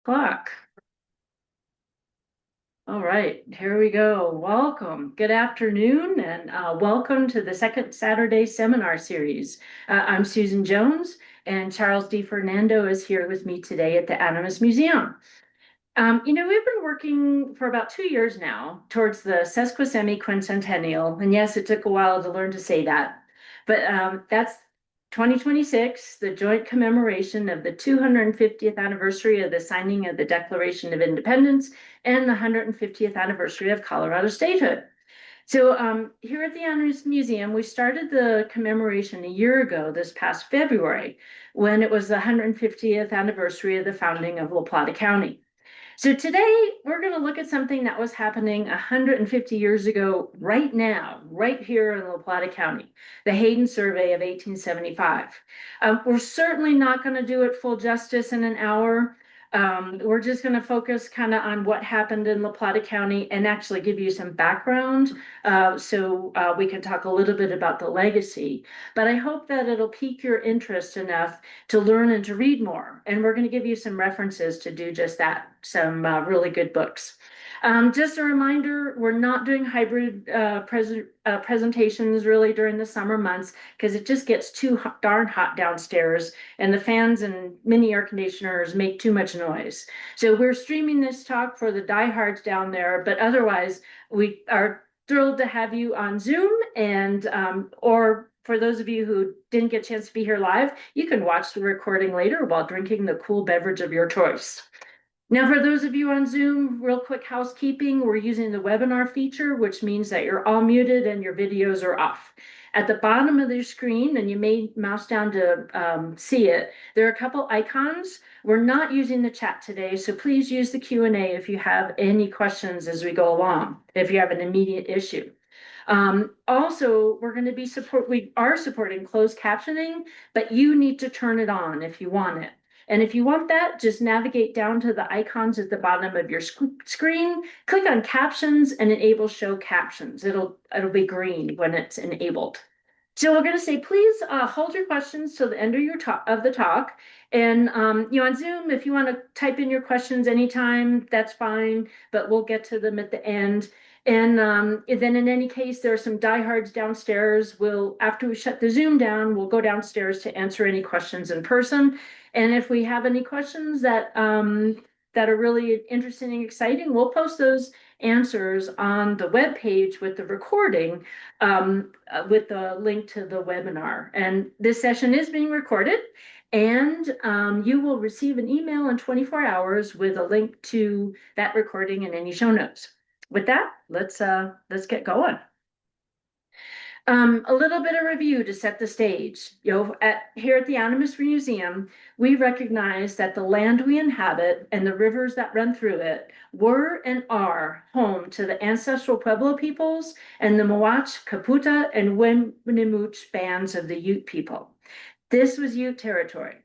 Clock. All right, here we go. Welcome. Good afternoon, and welcome to the second Saturday seminar series. I'm Susan Jones, and Charles D. Fernando is here with me today at the Animas Museum. We've been working for about 2 years now towards the sesquicentennial, and yes, it took a while to learn to say that, but that's 2026, the joint commemoration of the 250th anniversary of the signing of the Declaration of Independence and the 150th anniversary of Colorado statehood. So here at the Honors Museum, we started the commemoration a year ago, this past February, when it was the 150th anniversary of the founding of La Plata County. So today we're going to look at something that was happening 150 years ago, right now, right here in La Plata County, the Hayden Survey of 1875. We're certainly not going to do it full justice in an hour. We're just going to focus kind of on what happened in La Plata County and actually give you some background so we can talk a little bit about the legacy. But I hope that it'll pique your interest enough to learn and to read more. And we're going to give you some references to do just that, some really good books. Just a reminder, we're not doing hybrid presentations really during the summer months because it just gets too darn hot downstairs and the fans and mini air conditioners make too much noise. So we're streaming this talk for the diehards down there, but otherwise we are thrilled to have you on Zoom and or for those of you who didn't get a chance to be here live, you can watch the recording later while drinking the cool beverage of your choice. Now, for those of you on Zoom, real quick housekeeping, we're using the webinar feature, which means that you're all muted and your videos are off. At the bottom of your screen, and you may mouse down to see it, there are a couple icons. We're not using the chat today, so please use the Q&A if you have any questions as we go along, if you have an immediate issue. Also, we are supporting closed captioning, but you need to turn it on if you want it. And if you want that, just navigate down to the icons at the bottom of your screen, click on captions and enable show captions. It'll be green when it's enabled. So we're going to say, please hold your questions till the end of the talk. And on Zoom, if you want to type in your questions anytime, that's fine, but we'll get to them at the end. And then in any case, there are some diehards downstairs. After we shut the Zoom down, we'll go downstairs to answer any questions in person. And if we have any questions that are really interesting and exciting, we'll post those answers on the web page with the recording, with the link to the webinar. And this session is being recorded, and you will receive an email in 24 hours with a link to that recording and any show notes. With that, let's get going. A little bit of review to set the stage. Here at the Animas Museum, we recognize that the land we inhabit and the rivers that run through it were and are home to the ancestral Pueblo peoples and the Moach, Caputa, and Winnemuch bands of the Ute people. This was Ute territory.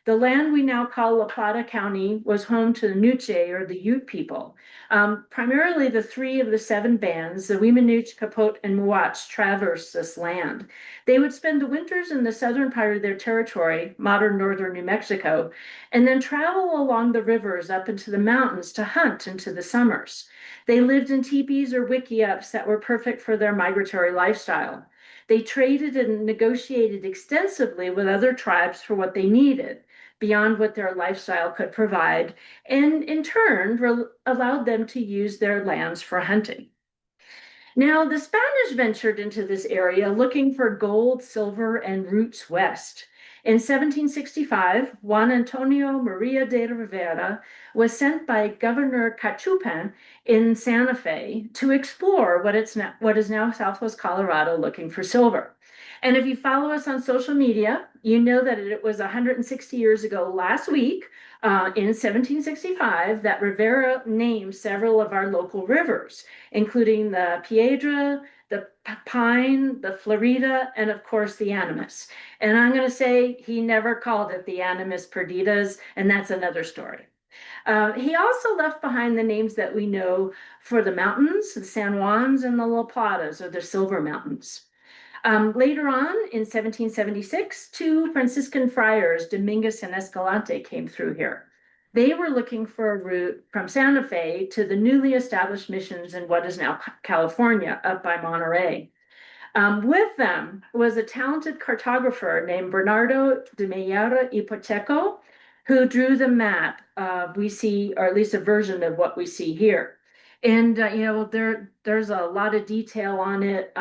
The land we now call La Plata County was home to the Nuche, or the Ute people. Primarily the three of the seven bands, the Weminuche, Capote, and Muach, traversed this land. They would spend the winters in the southern part of their territory, modern northern New Mexico, and then travel along the rivers up into the mountains to hunt into the summers. They lived in teepees or wickiups that were perfect for their migratory lifestyle. They traded and negotiated extensively with other tribes for what they needed beyond what their lifestyle could provide, and in turn allowed them to use their lands for hunting. Now, the Spanish ventured into this area looking for gold, silver, and roots west. In 1765, Juan Antonio Maria de Rivera was sent by Governor Cachupin in Santa Fe to explore what is now Southwest Colorado looking for silver. And if you follow us on social media, you know that it was 160 years ago last week, in 1765, that Rivera named several of our local rivers, including the Piedra, the Pine, the Florida, and of course the Animas. And I'm going to say he never called it the Animas Perdidas, and that's another story. He also left behind the names that we know for the mountains, the San Juans and the La Platas, or the Silver Mountains. Later on, in 1776, two Franciscan friars, Dominguez and Escalante, came through here. They were looking for a route from Santa Fe to the newly established missions in what is now California, up by Monterey. With them was a talented cartographer named Bernardo de Meira y Pacheco, who drew the map we see, or at least a version of what we see here. And there's a lot of detail on it.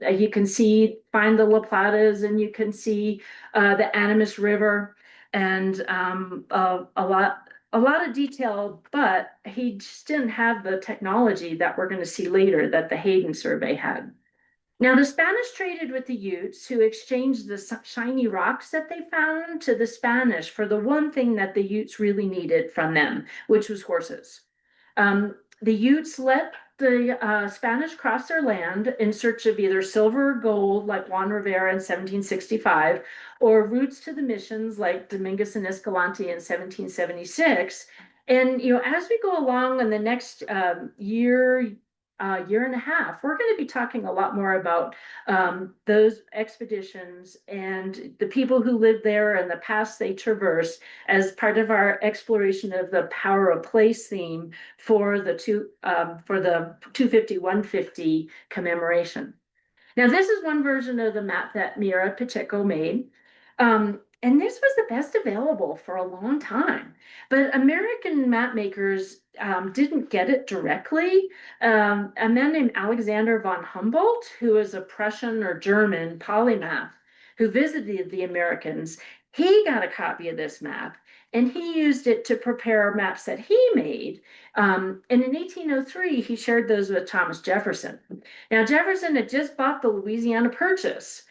You can find the La Platas, and you can see the Animas River, and a lot of detail, but he just didn't have the technology that we're going to see later that the Hayden survey had. Now, the Spanish traded with the Utes, who exchanged the shiny rocks that they found to the Spanish for the one thing that the Utes really needed from them, which was horses. The Utes let the Spanish cross their land in search of either silver or gold, like Juan Rivera in 1765, or routes to the missions, like Dominguez and Escalante in 1776. And as we go along in the next year and a half, we're going to be talking a lot more about those expeditions and the people who lived there and the paths they traversed as part of our exploration of the power of place theme for the 250-150 commemoration. Now, this is one version of the map that Mira Pacheco made. And this was the best available for a long time. But American map makers didn't get it directly. A man named Alexander von Humboldt, who is a Prussian or German polymath who visited the Americans, he got a copy of this map, and he used it to prepare maps that he made. And in 1803, he shared those with Thomas Jefferson. Now, Jefferson had just bought the Louisiana Purchase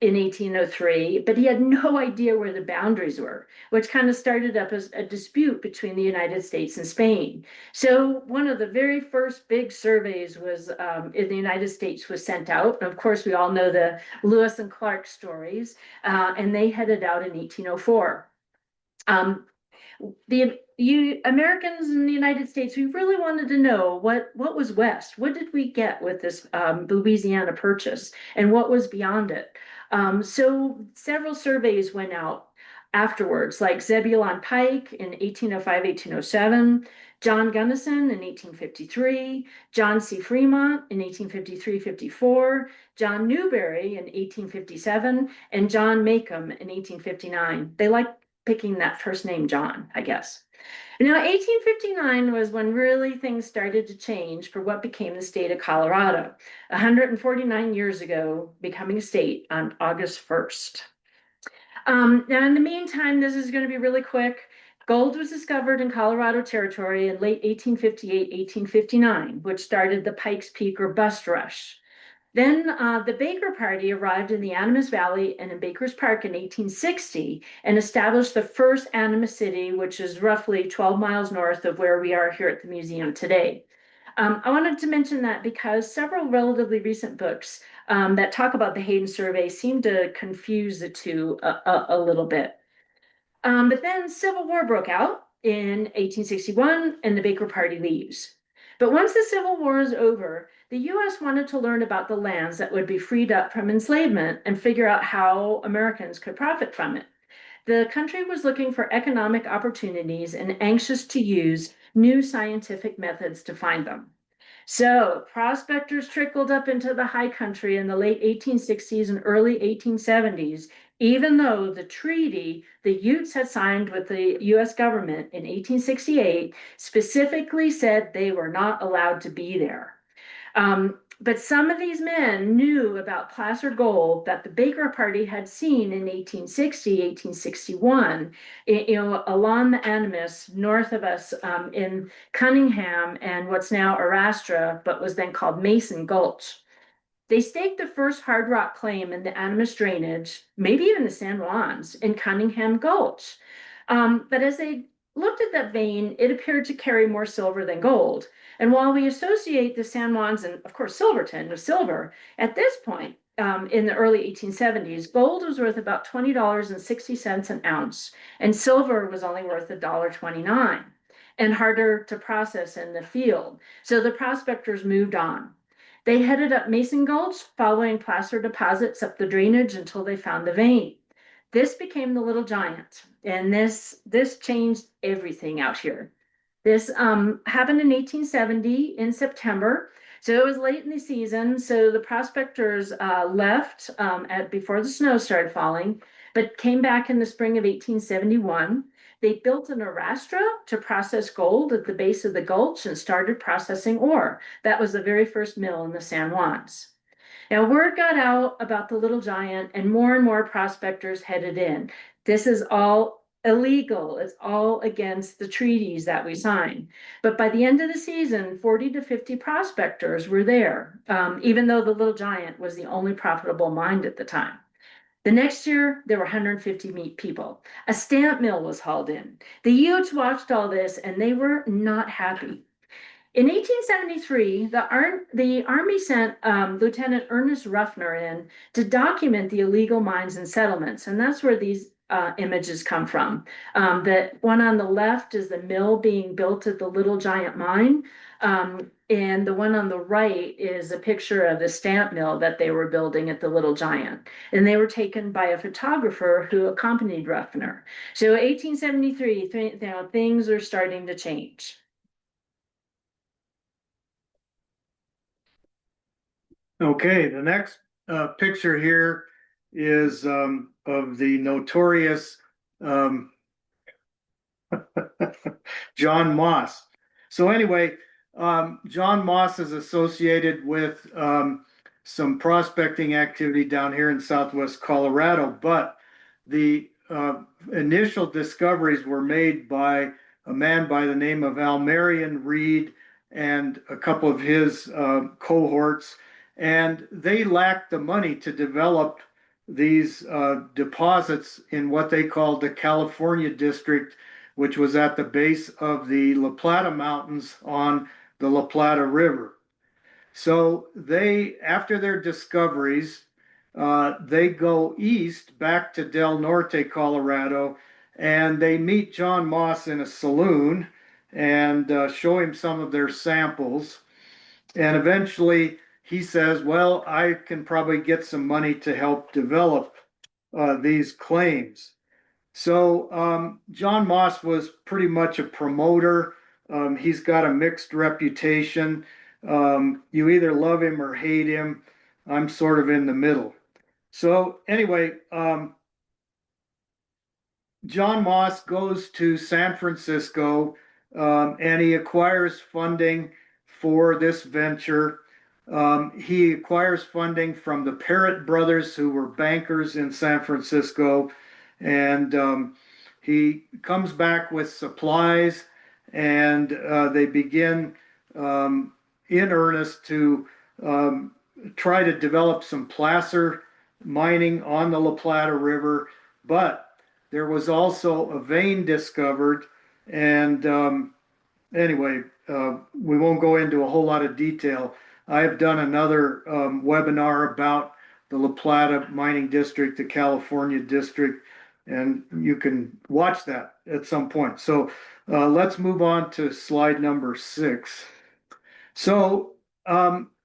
in 1803, but he had no idea where the boundaries were, which kind of started up as a dispute between the United States and Spain. So one of the very first big surveys was in the United States was sent out. And of course, we all know the Lewis and Clark stories, and they headed out in 1804. The Americans in the United States, we really wanted to know what was west. What did we get with this Louisiana Purchase, and what was beyond it? So several surveys went out afterwards, like Zebulon Pike in 1805, 1807, John Gunnison in 1853, John C. Fremont in 1853-54, John Newberry in 1857, and John Macomb in 1859. They like picking that first name, John, I guess. Now, 1859 was when really things started to change for what became the state of Colorado, 149 years ago, becoming a state on August 1st. Now, in the meantime, this is going to be really quick. Gold was discovered in Colorado Territory in late 1858, 1859, which started the Pikes Peak or bust rush. Then the Baker Party arrived in the Animas Valley and in Baker's Park in 1860 and established the first Animas City, which is roughly 12 miles north of where we are here at the museum today. I wanted to mention that because several relatively recent books that talk about the Hayden Survey seem to confuse the two a little bit. But then Civil War broke out in 1861 and the Baker Party leaves. But once the Civil War is over, the US wanted to learn about the lands that would be freed up from enslavement and figure out how Americans could profit from it. The country was looking for economic opportunities and anxious to use new scientific methods to find them. So prospectors trickled up into the high country in the late 1860s and early 1870s, even though the treaty the Utes had signed with the US government in 1868 specifically said they were not allowed to be there. But some of these men knew about placer gold that the Baker Party had seen in 1860, 1861, along the Animas north of us in Cunningham and what's now Arastra, but was then called Mason Gulch. They staked the first hard rock claim in the Animas drainage, maybe even the San Juans, in Cunningham Gulch. But as they looked at that vein, it appeared to carry more silver than gold. And while we associate the San Juans and, of course, Silverton with silver, at this point in the early 1870s, gold was worth about $20.60 an ounce, and silver was only worth $1.29 and harder to process in the field. So the prospectors moved on. They headed up Mason Gulch, following placer deposits up the drainage until they found the vein. This became the Little Giant, and this changed everything out here. This happened in 1870 in September. So it was late in the season. So the prospectors left before the snow started falling, but came back in the spring of 1871. They built an arrastra to process gold at the base of the gulch and started processing ore. That was the very first mill in the San Juans. Now, word got out about the Little Giant, and more prospectors headed in. This is all illegal. It's all against the treaties that we signed. But by the end of the season, 40 to 50 prospectors were there, even though the Little Giant was the only profitable mine at the time. The next year, there were 150 people. A stamp mill was hauled in. The Utes watched all this, and they were not happy. In 1873, the Army sent Lieutenant Ernest Ruffner in to document the illegal mines and settlements, and that's where these images come from. The one on the left is the mill being built at the Little Giant mine, and the one on the right is a picture of the stamp mill that they were building at the Little Giant, and they were taken by a photographer who accompanied Ruffner. So 1873, things are starting to change. Okay, the next picture here is of the notorious John Moss. So anyway, John Moss is associated with some prospecting activity down here in Southwest Colorado, but the initial discoveries were made by a man by the name of Almerian Reed and a couple of his cohorts, and they lacked the money to develop these deposits in what they called the California District, which was at the base of the La Plata Mountains on the La Plata River. So they, after their discoveries, they go east back to Del Norte, Colorado, and they meet John Moss in a saloon and show him some of their samples. And eventually he says, well, I can probably get some money to help develop these claims. So John Moss was pretty much a promoter. He's got a mixed reputation. You either love him or hate him. I'm sort of in the middle. So anyway, John Moss goes to San Francisco and he acquires funding for this venture. He acquires funding from the Parrot brothers, who were bankers in San Francisco, and he comes back with supplies, and they begin in earnest to try to develop some placer mining on the La Plata River, but there was also a vein discovered, and anyway, we won't go into a whole lot of detail. I have done another webinar about the La Plata Mining District, the California District, and you can watch that at some point. So let's move on to slide number 6. So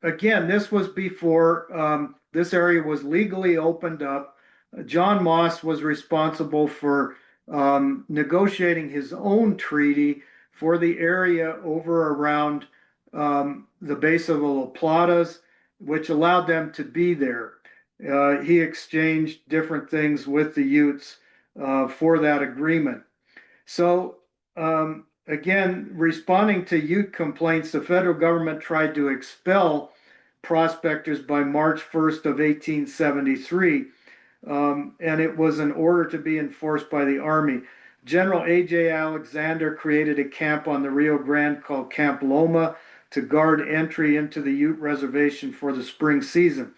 again, this was before this area was legally opened up. John Moss was responsible for negotiating his own treaty for the area over around the base of the La Platas, which allowed them to be there. He exchanged different things with the Utes for that agreement. So again, responding to Ute complaints, the federal government tried to expel prospectors by March 1st of 1873, and it was an order to be enforced by the Army. General A.J. Alexander created a camp on the Rio Grande called Camp Loma to guard entry into the Ute Reservation for the spring season.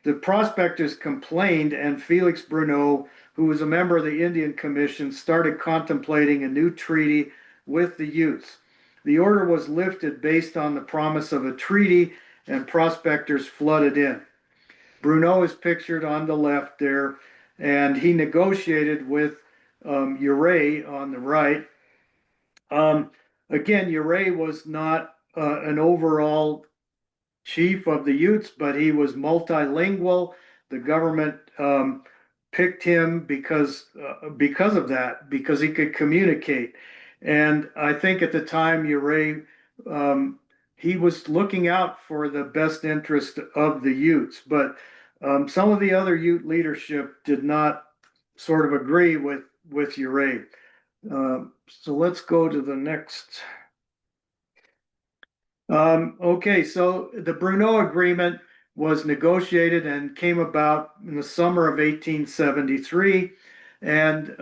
The prospectors complained, and Felix Brunot, who was a member of the Indian Commission, started contemplating a new treaty with the Utes. The order was lifted based on the promise of a treaty, and prospectors flooded in. Brunot is pictured on the left there, and he negotiated with Ute on the right. Again, Ute was not an overall chief of the Utes, but he was multilingual. The government picked him because of that, because he could communicate. And I think at the time, Ure, um, he was looking out for the best interest of the Utes, but some of the other Ute leadership did not sort of agree with Ure. So let's go to the next. Okay, so the Brunot Agreement was negotiated and came about in the summer of 1873. And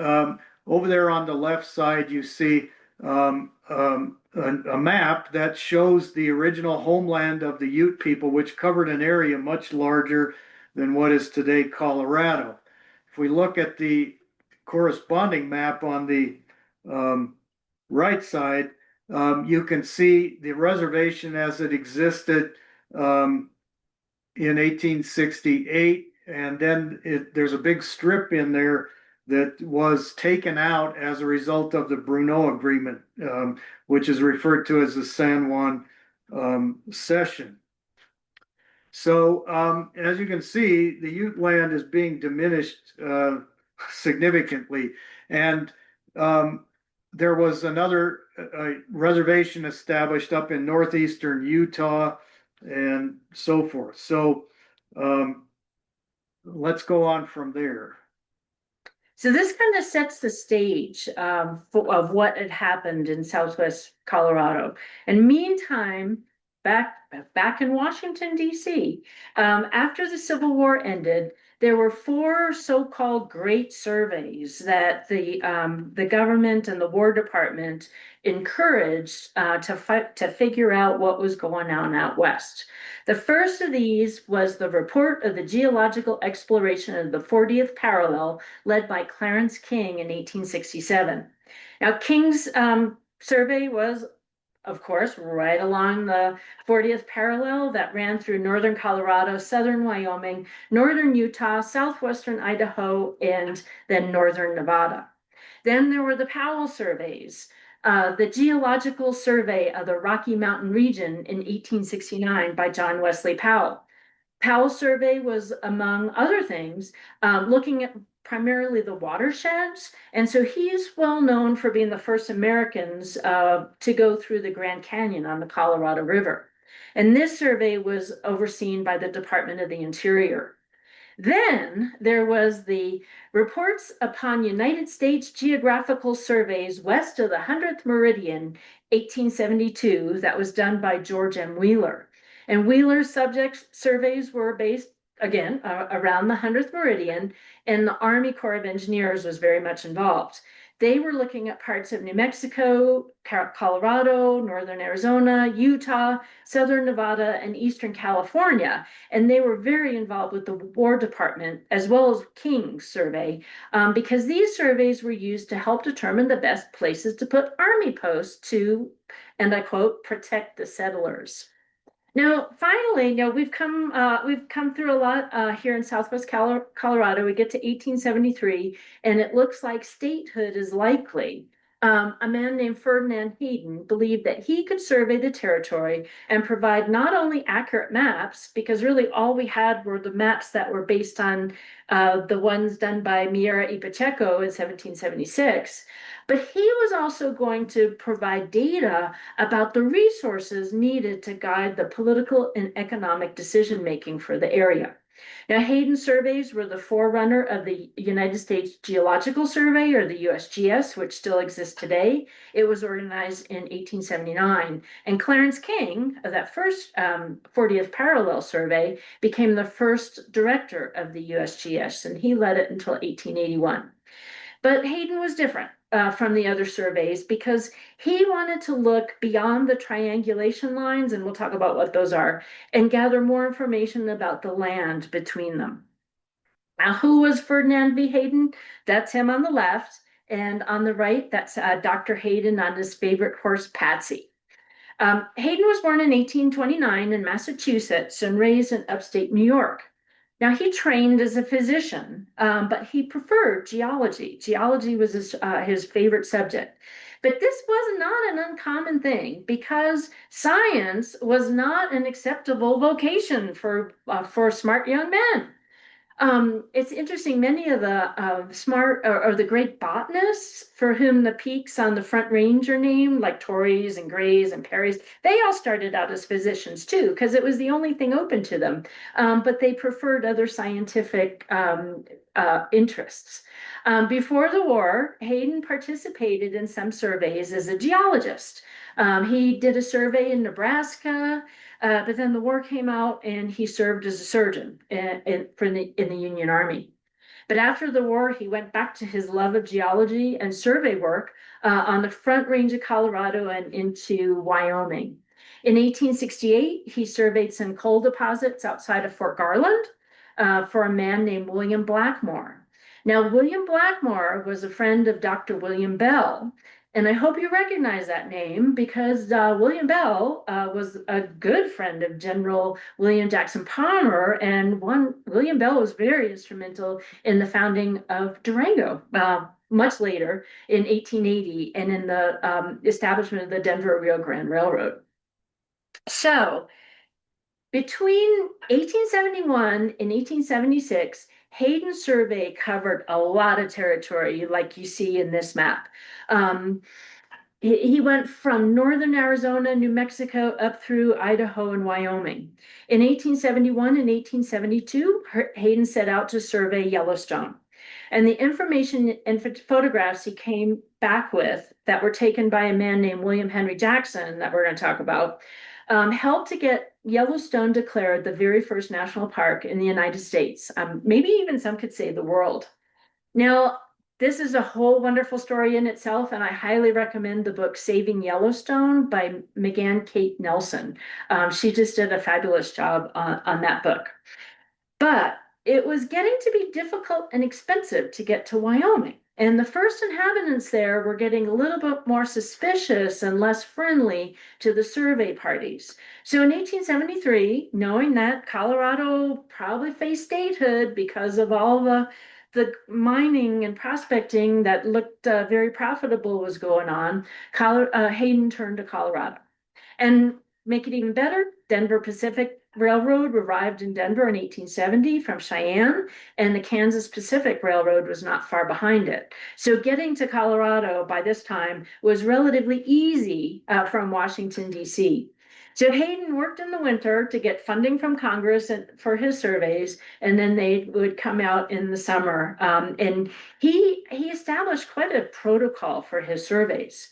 over there on the left side, you see a map that shows the original homeland of the Ute people, which covered an area much larger than what is today Colorado. If we look at the corresponding map on the um, right side, you can see the reservation as it existed um, in 1868, and then there's a big strip in there that was taken out as a result of the Brunot Agreement, which is referred to as the San Juan Cession. So, as you can see, the Ute land is being diminished significantly. And um, there was another reservation established up in northeastern Utah and so forth. So, um, let's go on from there. So this kind of sets the stage of what had happened in Southwest Colorado. And meantime, back back in Washington, D.C., after the Civil War ended, there were four so-called great surveys that the government and the War Department encouraged to figure out what was going on out west. The first of these was the report of the geological exploration of the 40th parallel, led by Clarence King in 1867. Now, King's survey was, of course, right along the 40th parallel that ran through northern Colorado, southern Wyoming, northern Utah, southwestern Idaho, and then northern Nevada. Then there were the Powell surveys, the Geological Survey of the Rocky Mountain region in 1869 by John Wesley Powell. Powell's survey was, among other things, looking at primarily the watersheds. And so he's well known for being the first Americans to go through the Grand Canyon on the Colorado River. And this survey was overseen by the Department of the Interior. Then there was the Reports upon United States Geographical Surveys west of the 100th meridian, 1872, that was done by George M. Wheeler. And Wheeler's subject surveys were based, again, around the 100th meridian, and the Army Corps of Engineers was very much involved. They were looking at parts of New Mexico, Colorado, northern Arizona, Utah, southern Nevada, and eastern California. And they were very involved with the War Department as well as King's survey, because these surveys were used to help determine the best places to put army posts to, and I quote, protect the settlers. Now, finally, we've come through a lot here in Southwest Colorado. We get to 1873, and it looks like statehood is likely. A man named Ferdinand Hayden believed that he could survey the territory and provide not only accurate maps, because really all we had were the maps that were based on the ones done by Miera y Pacheco in 1776, but he was also going to provide data about the resources needed to guide the political and economic decision making for the area. Now, Hayden surveys were the forerunner of the United States Geological Survey, or the USGS, which still exists today. It was organized in 1879. And Clarence King, of that first 40th parallel survey, became the first director of the USGS, and he led it until 1881. But Hayden was different from the other surveys because he wanted to look beyond the triangulation lines, and we'll talk about what those are, and gather more information about the land between them. Now, who was Ferdinand V. Hayden? That's him on the left. And on the right, that's Dr. Hayden on his favorite horse, Patsy. Hayden was born in 1829 in Massachusetts and raised in upstate New York. Now, he trained as a physician, but he preferred geology. Geology was his favorite subject. But this was not an uncommon thing because science was not an acceptable vocation for smart young men. It's interesting. Many of the smart or the great botanists for whom the peaks on the Front Range are named, like Torreys and Grays and Perrys, they all started out as physicians too, because it was the only thing open to them. But they preferred other scientific interests. Before the war, Hayden participated in some surveys as a geologist. He did a survey in Nebraska. But then the war came out and he served as a surgeon in the Union Army. But after the war, he went back to his love of geology and survey work on the Front Range of Colorado and into Wyoming. In 1868, he surveyed some coal deposits outside of Fort Garland for a man named William Blackmore. Now, William Blackmore was a friend of Dr. William Bell, and I hope you recognize that name because William Bell was a good friend of General William Jackson Palmer, and William Bell was very instrumental in the founding of Durango much later in 1880 and in the establishment of the Denver Rio Grande Railroad. So between 1871 and 1876, Hayden's survey covered a lot of territory, like you see in this map. Um, he went from northern Arizona, New Mexico, up through Idaho and Wyoming. In 1871 and 1872, Hayden set out to survey Yellowstone. And the information and photographs he came back with that were taken by a man named William Henry Jackson, that we're going to talk about, helped to get Yellowstone declared the very first national park in the United States, maybe even some could say the world. Now, this is a whole wonderful story in itself, and I highly recommend the book Saving Yellowstone by McGann Kate Nelson. She just did a fabulous job on that book. But it was getting to be difficult and expensive to get to Wyoming. And the first inhabitants there were getting a little bit more suspicious and less friendly to the survey parties. So in 1873, knowing that Colorado probably faced statehood because of all the mining and prospecting that looked very profitable was going on, Hayden turned to Colorado. And make it even better, Denver Pacific Railroad arrived in Denver in 1870 from Cheyenne, and the Kansas Pacific Railroad was not far behind it. So getting to Colorado by this time was relatively easy from Washington, D.C. So Hayden worked in the winter to get funding from Congress for his surveys, and then they would come out in the summer. And he established quite a protocol for his surveys.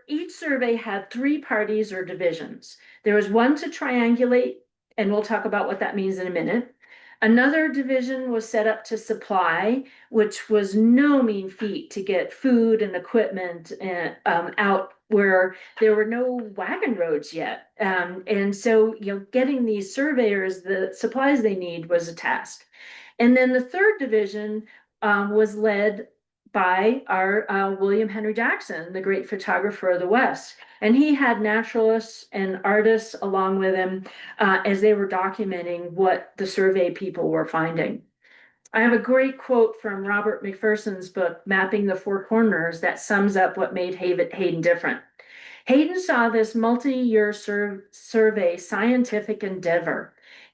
Each survey had three parties or divisions. There was one to triangulate, and we'll talk about what that means in a minute. Another division was set up to supply, which was no mean feat to get food and equipment out where there were no wagon roads yet. And so, getting these surveyors the supplies they need was a task. And then the third division was led by our William Henry Jackson, the great photographer of the West. And he had naturalists and artists along with him as they were documenting what the survey people were finding. I have a great quote from Robert McPherson's book, Mapping the Four Corners, that sums up what made Hayden different. Hayden saw this multi-year survey scientific endeavor.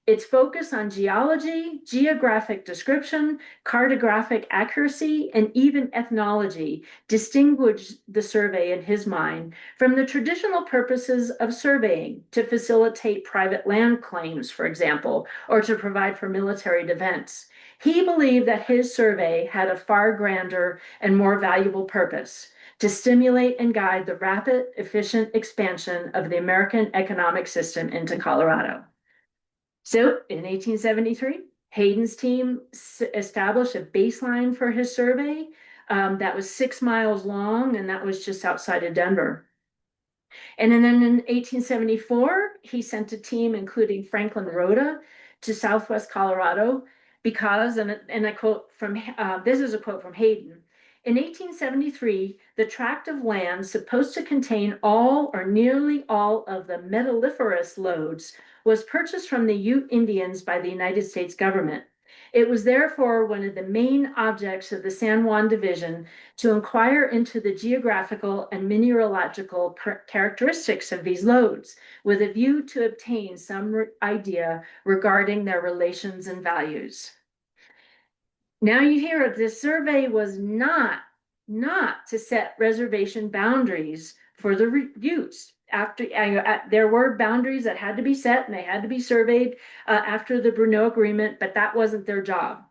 Its focus on geology, geographic description, cartographic accuracy, and even ethnology distinguished the survey in his mind from the traditional purposes of surveying to facilitate private land claims, for example, or to provide for military defense. He believed that his survey had a far grander and more valuable purpose to stimulate and guide the rapid, efficient expansion of the American economic system into Colorado. So in 1873, Hayden's team established a baseline for his survey that was 6 miles long, and that was just outside of Denver. And then in 1874, he sent a team, including Franklin Rhoda, to Southwest Colorado because, and I quote from, this is a quote from Hayden, in 1873, the tract of land supposed to contain all or nearly all of the metalliferous lodes was purchased from the Ute Indians by the United States government. It was therefore one of the main objects of the San Juan Division to inquire into the geographical and mineralogical characteristics of these lodes, with a view to obtain some idea regarding their relations and values. Now you hear it. This survey was not to set reservation boundaries for the Utes. After there were boundaries that had to be set and they had to be surveyed after the Brunot agreement, but that wasn't their job.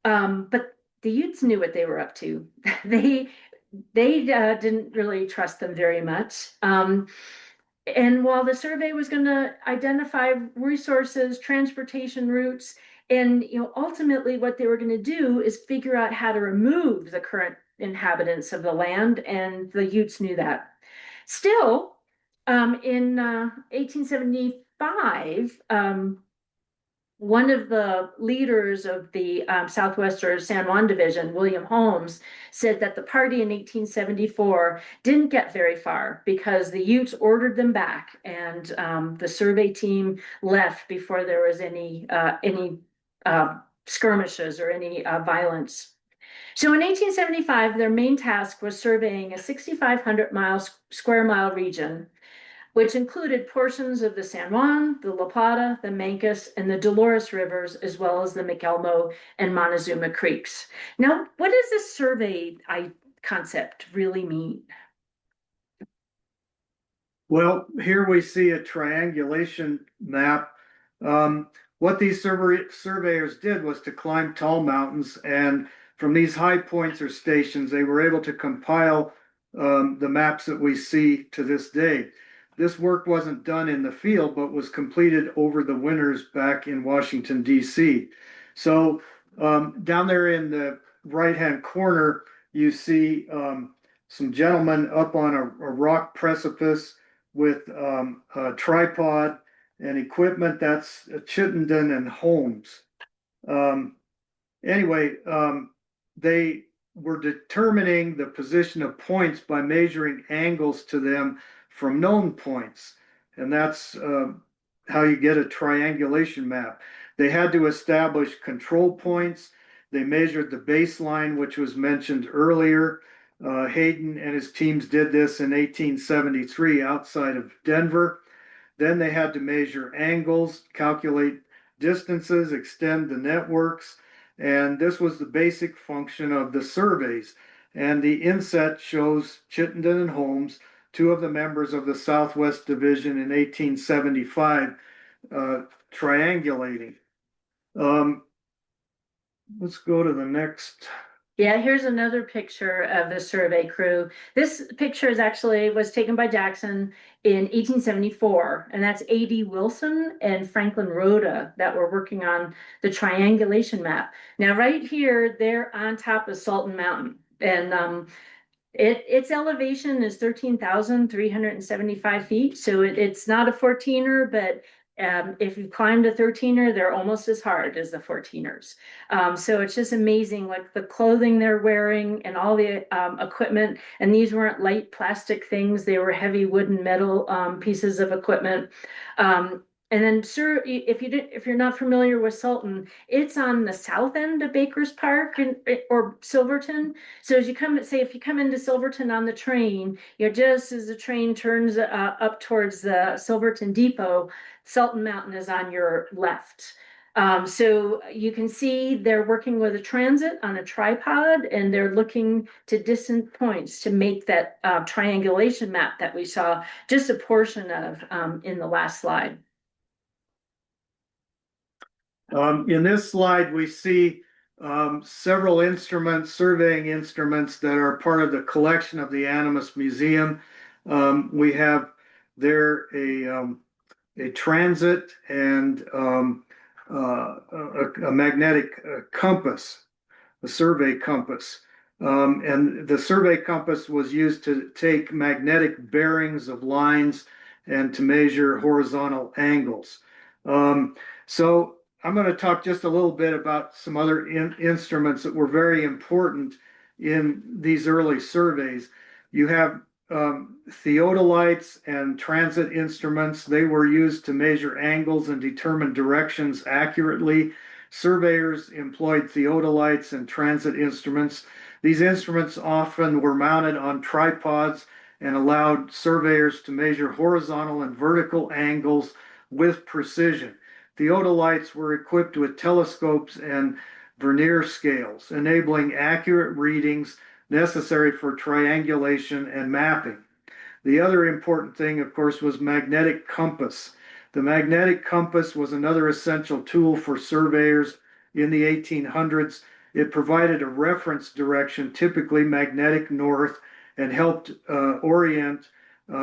But the Utes knew what they were up to. they they didn't really trust them very much. And while the survey was going to identify resources, transportation routes, and ultimately what they were going to do is figure out how to remove the current inhabitants of the land, and the Utes knew that. Still, in 1875, one of the leaders of the Southwest or San Juan division, William Holmes, said that the party in 1874 didn't get very far because the Utes ordered them back, and the survey team left before there was any skirmishes or any violence. So in 1875, their main task was surveying a 6,500 square mile region, which included portions of the San Juan, the La Plata, the Mancos, and the Dolores rivers, as well as the McElmo and Montezuma creeks. Now, what does this survey concept really mean? Well, here we see a triangulation map. What these surveyors did was to climb tall mountains, and from these high points or stations, they were able to compile the maps that we see to this day. This work wasn't done in the field, but was completed over the winters back in Washington, D.C. So down there in the right-hand corner, you see some gentlemen up on a rock precipice with a tripod and equipment. That's Chittenden and Holmes. Um, anyway, they were determining the position of points by measuring angles to them from known points. And that's how you get a triangulation map. They had to establish control points. They measured the baseline, which was mentioned earlier. Hayden and his teams did this in 1873 outside of Denver. Then they had to measure angles, calculate distances, extend the networks, and this was the basic function of the surveys. And the inset shows Chittenden and Holmes, two of the members of the Southwest Division in 1875, triangulating. Um, let's go to the next. Yeah, here's another picture of the survey crew. This picture was taken by Jackson in 1874, and that's A.D. Wilson and Franklin Rhoda that were working on the triangulation map. Now, right here, they're on top of Salton Mountain, and its elevation is 13,375 feet. So it's not a 14er, but if you climbed a 13er, they're almost as hard as the 14ers. So it's just amazing, like the clothing they're wearing and all the equipment. And these weren't light plastic things; they were heavy wood and metal pieces of equipment. And then, sir, if you're not familiar with Sultan, it's on the south end of Baker's Park or Silverton. So as you if you come into Silverton on the train, just as the train turns up towards the Silverton Depot, Sultan Mountain is on your left. So you can see they're working with a transit on a tripod, and they're looking to distant points to make that triangulation map that we saw just a portion of in the last slide. In this slide, we see several instruments, surveying instruments that are part of the collection of the Animas Museum. We have there a transit and a magnetic compass, a survey compass. And the survey compass was used to take magnetic bearings of lines and to measure horizontal angles. So I'm going to talk just a little bit about some other instruments that were very important in these early surveys. You have theodolites and transit instruments. They were used to measure angles and determine directions accurately. Surveyors employed theodolites and transit instruments. These instruments often were mounted on tripods and allowed surveyors to measure horizontal and vertical angles with precision. Theodolites were equipped with telescopes, and vernier scales, enabling accurate readings necessary for triangulation and mapping. The other important thing, of course, was magnetic compass. The magnetic compass was another essential tool for surveyors in the 1800s. It provided a reference direction, typically magnetic north, and helped orient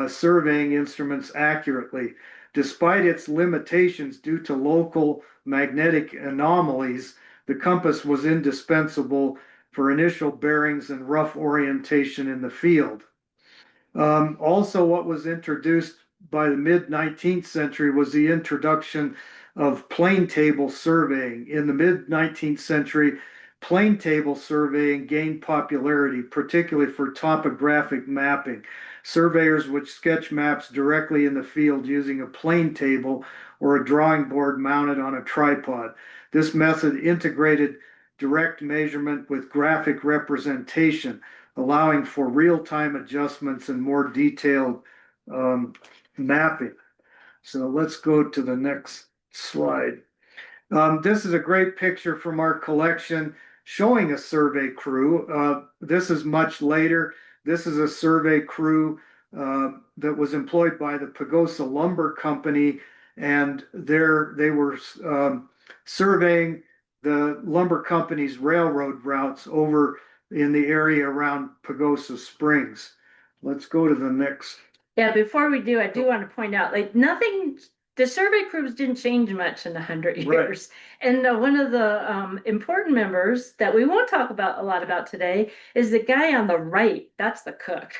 surveying instruments accurately. Despite its limitations due to local magnetic anomalies, the compass was indispensable for initial bearings and rough orientation in the field. Also, what was introduced by the mid 19th century was the introduction of plane table surveying. In the mid 19th century, plane table surveying gained popularity, particularly for topographic mapping. Surveyors would sketch maps directly in the field using a plane table or a drawing board mounted on a tripod. This method integrated direct measurement with graphic representation, allowing for real-time adjustments and more detailed mapping. So let's go to the next slide. This is a great picture from our collection showing a survey crew. This is much later. This is a survey crew that was employed by the Pagosa Lumber Company, and they were surveying the lumber company's railroad routes over in the area around Pagosa Springs. Let's go to the next. Yeah, before we do, I do want to point out, like nothing, the survey crews didn't change much in 100 years. Right. And one of the important members that we won't talk about a lot about today is the guy on the right. That's the cook.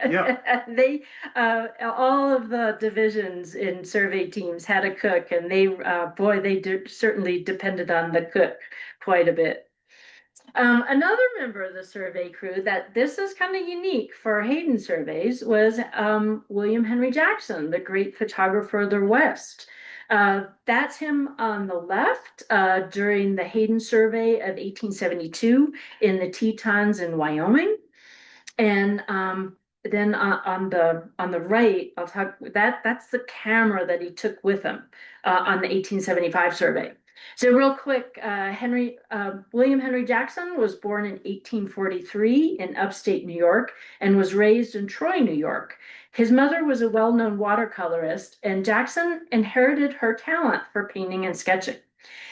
Yeah. They all of the divisions in survey teams had a cook, and they boy, they certainly depended on the cook quite a bit. Another member of the survey crew that this is kind of unique for Hayden surveys was William Henry Jackson, the great photographer of the West. That's him on the left during the Hayden survey of 1872 in the Tetons in Wyoming. And then on the right, I'll talk that's the camera that he took with him on the 1875 survey. So real quick, William Henry Jackson was born in 1843 in upstate New York and was raised in Troy, New York. His mother was a well-known watercolorist, and Jackson inherited her talent for painting and sketching.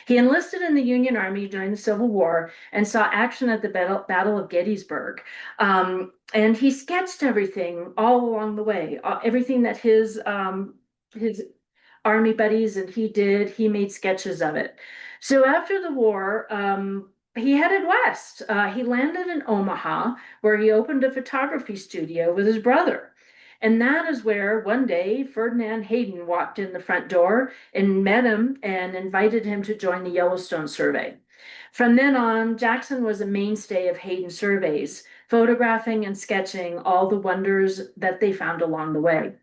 He enlisted in the Union Army during the Civil War and saw action at the Battle of Gettysburg. And he sketched everything all along the way, everything that his Army buddies and he made sketches of it. So after the war, he headed west. He landed in Omaha, where he opened a photography studio with his brother. And that is where one day Ferdinand Hayden walked in the front door and met him and invited him to join the Yellowstone survey. From then on, Jackson was a mainstay of Hayden surveys, photographing and sketching all the wonders that they found along the way.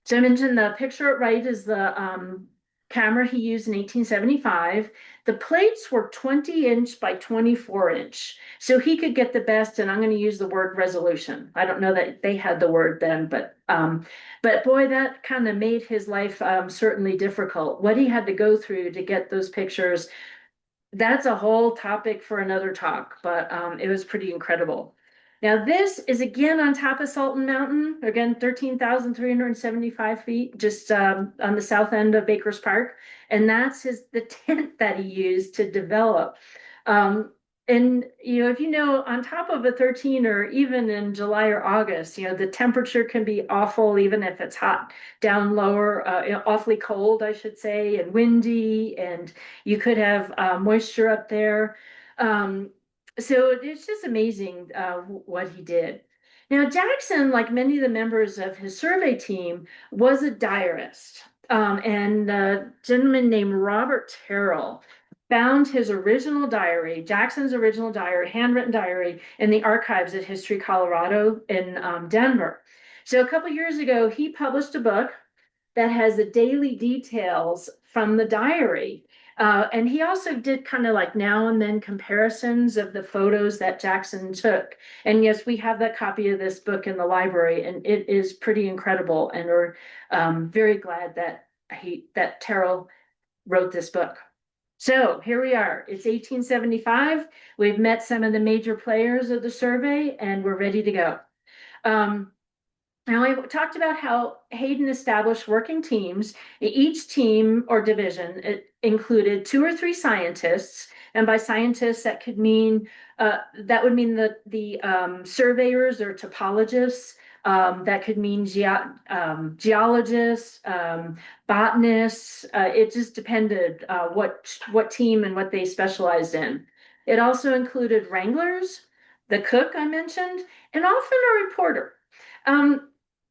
So I mentioned the picture at right is the camera he used in 1875. The plates were 20-inch by 24-inch. So he could get the best, and I'm going to use the word resolution. I don't know that they had the word then, but boy, that kind of made his life certainly difficult. What he had to go through to get those pictures, that's a whole topic for another talk, but it was pretty incredible. Now, this is again on top of Salton Mountain, again, 13,375 feet, just on the south end of Baker's Park. And that's the tent that he used to develop. And, if you know, on top of a 13 or even in July or August, the temperature can be awful, even if it's hot down lower, awfully cold, I should say, and windy, and you could have moisture up there. So it's just amazing what he did. Now, Jackson, like many of the members of his survey team, was a diarist. And a gentleman named Robert Terrell found his original diary, Jackson's original diary, handwritten diary, in the archives at History Colorado in Denver. So a couple years ago, he published a book that has the daily details from the diary. And he also did kind of like now and then comparisons of the photos that Jackson took. And yes, we have that copy of this book in the library, and it is pretty incredible. And we're very glad that Terrell wrote this book. So here we are. It's 1875. We've met some of the major players of the survey and we're ready to go. Um, Now, I talked about how Hayden established working teams. Each team or division it included two or three scientists, and by scientists that could mean that would mean the surveyors or topologists. That could mean geologists, botanists. It just depended what team and what they specialized in. It also included wranglers, the cook I mentioned, and often a reporter. Um,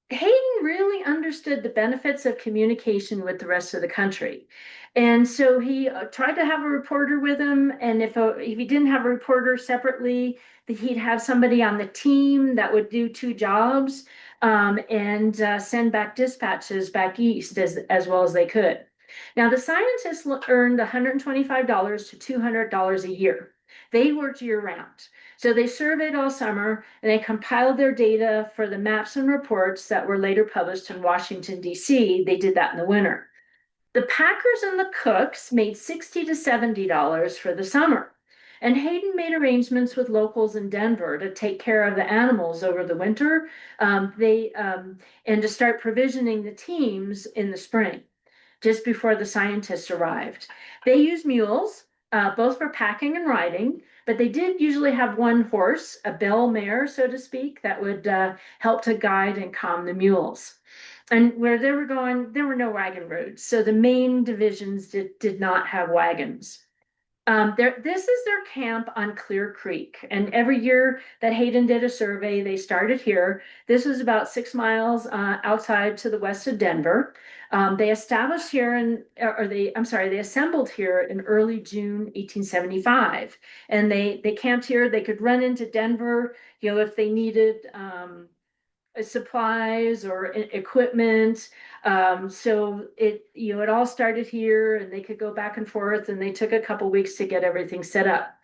Hayden really understood the benefits of communication with the rest of the country. And so he tried to have a reporter with him. And if he didn't have a reporter separately, he'd have somebody on the team that would do two jobs and send back dispatches back east as well as they could. Now, the scientists earned $125 to $200 a year. They worked year round. So they surveyed all summer and they compiled their data for the maps and reports that were later published in Washington, D.C. They did that in the winter. The packers and the cooks made $60 to $70 for the summer. And Hayden made arrangements with locals in Denver to take care of the animals over the winter. And to start provisioning the teams in the spring, just before the scientists arrived. They used mules, both for packing and riding, but they did usually have one horse, a bell mare, so to speak, that would help to guide and calm the mules. And where they were going, there were no wagon roads. So the main divisions did not have wagons. This is their camp on Clear Creek. And every year that Hayden did a survey, they started here. This was about 6 miles outside to the west of Denver. They established here they assembled here in early June 1875. And they camped here. They could run into Denver, if they needed supplies or equipment. So it all started here and they could go back and forth and they took a couple weeks to get everything set up.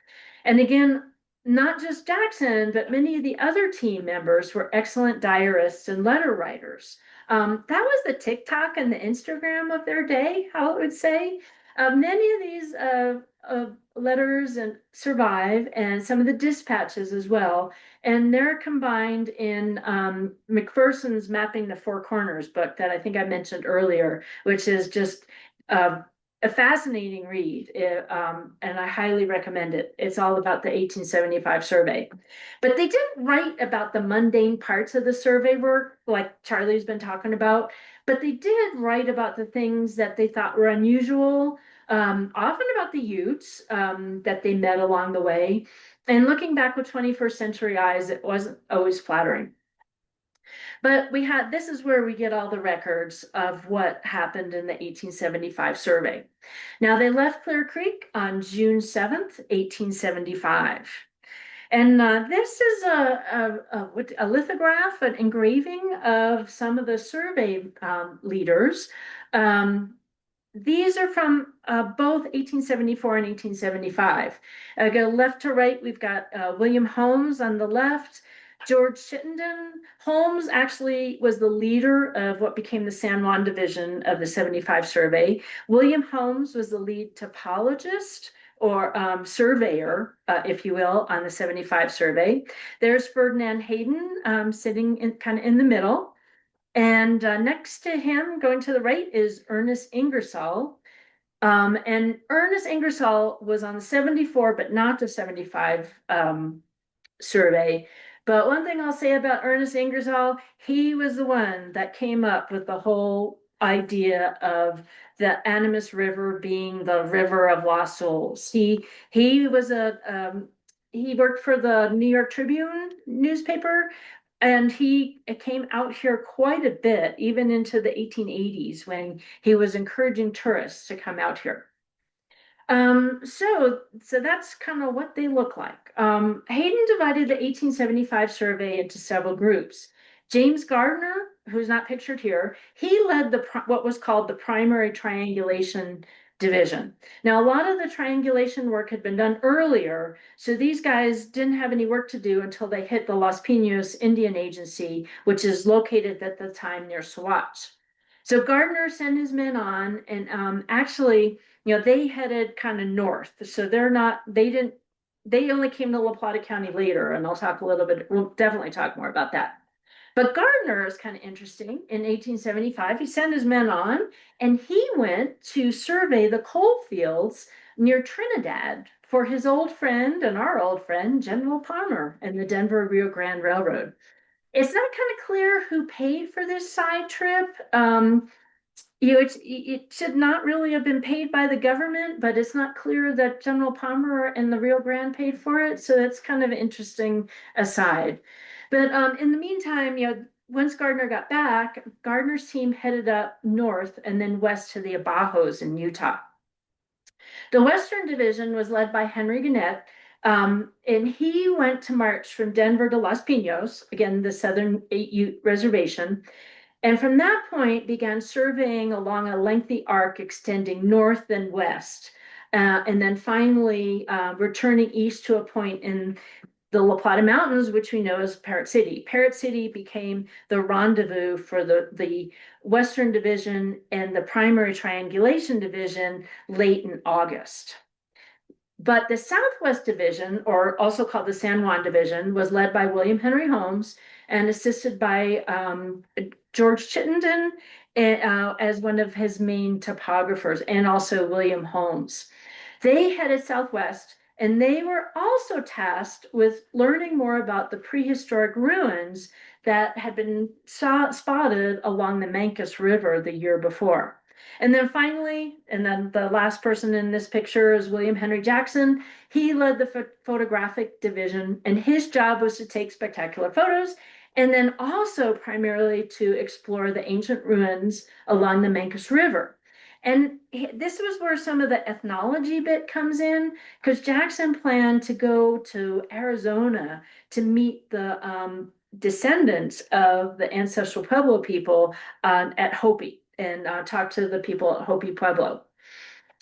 And again, not just Jackson, but many of the other team members were excellent diarists and letter writers. That was the TikTok and the Instagram of their day, how it would say. Many of these letters and survive, and some of the dispatches as well. And they're combined in McPherson's Mapping the Four Corners book that I think I mentioned earlier, which is just uh, a fascinating read, and I highly recommend it. It's all about the 1875 survey. But they didn't write about the mundane parts of the survey work, like Charlie's been talking about, but they did write about the things that they thought were unusual, often about the Utes that they met along the way. And looking back with 21st century eyes, it wasn't always flattering. But this is where we get all the records of what happened in the 1875 survey. Now, they left Clear Creek on June 7th, 1875. And this is a lithograph, an engraving of some of the survey leaders. These are from both 1874 and 1875. Go left to right, we've got William Holmes on the left, George Chittenden. Holmes actually was the leader of what became the San Juan division of the 75 survey. William Holmes was the lead topologist or surveyor, if you will, on the 75 survey. There's Ferdinand Hayden sitting kind of in the middle. And next to him, going to the right, is Ernest Ingersoll. And Ernest Ingersoll was on the 74, but not the 75 survey. But one thing I'll say about Ernest Ingersoll, he was the one that came up with the whole idea of the Animas River being the river of lost souls. He was he worked for the New York Tribune newspaper, and he came out here quite a bit, even into the 1880s when he was encouraging tourists to come out here. So that's kind of what they look like. Hayden divided the 1875 survey into several groups. James Gardner, who's not pictured here, he led what was called the primary triangulation division. Now, a lot of the triangulation work had been done earlier, so these guys didn't have any work to do until they hit the Los Pinos Indian Agency, which is located at the time near Saguache. So Gardner sent his men on, and actually, they headed kind of north. So they're not, they didn't, they only came to La Plata County later, and I'll talk a little bit, we'll definitely talk more about that. But Gardner is kind of interesting. In 1875, he sent his men on, and he went to survey the coal fields near Trinidad for his old friend and our old friend, General Palmer, and the Denver Rio Grande Railroad. It's not kind of clear who paid for this side trip. It should not really have been paid by the government, but it's not clear that General Palmer and the Rio Grande paid for it. So that's kind of an interesting aside. But in the meantime, once Gardner got back, Gardner's team headed up north and then west to the Abajos in Utah. The Western Division was led by Henry Gannett, and he went to march from Denver to Los Pinos, again, the Southern Ute Reservation, and from that point began surveying along a lengthy arc extending north and west, and then finally returning east to a point in the La Plata Mountains, which we know as Parrot City. Parrot City became the rendezvous for the Western Division and the primary triangulation division late in August. But the Southwest Division, or also called the San Juan Division, was led by William Henry Holmes and assisted by George Chittenden as one of his main topographers, and also William Holmes. They headed southwest, and they were also tasked with learning more about the prehistoric ruins that had been spotted along the Mancos River the year before. And then finally, and then the last person in this picture is William Henry Jackson. He led the photographic division, and his job was to take spectacular photos and then also primarily to explore the ancient ruins along the Mancos River. And this was where some of the ethnology bit comes in, because Jackson planned to go to Arizona to meet the descendants of the ancestral Pueblo people at Hopi and talk to the people at Hopi Pueblo.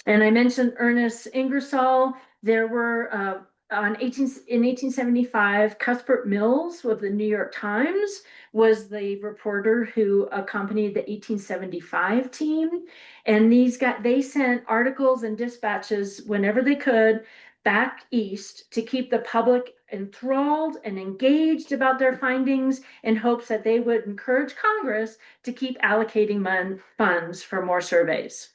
And I mentioned Ernest Ingersoll. There were in 1875, Cuthbert Mills of the New York Times was the reporter who accompanied the 1875 team. And they sent articles and dispatches whenever they could back east to keep the public enthralled and engaged about their findings in hopes that they would encourage Congress to keep allocating funds for more surveys.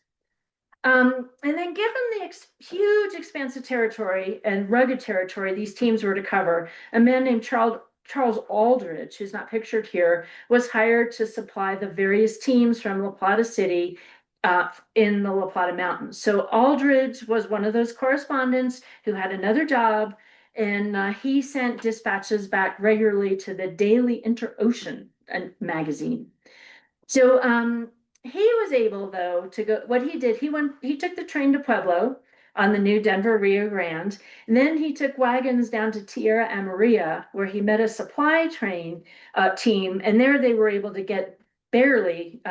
And then given the huge expanse of territory and rugged territory these teams were to cover, a man named Charles Aldrich, who's not pictured here, was hired to supply the various teams from La Plata City in the La Plata Mountains. So Aldrich was one of those correspondents who had another job, and he sent dispatches back regularly to the Daily Inter-Ocean magazine. So he was able, though, to go. What he did, he took the train to Pueblo on the new Denver Rio Grande, and then he took wagons down to Tierra Amarilla, where he met a supply train team, and there they were able to barely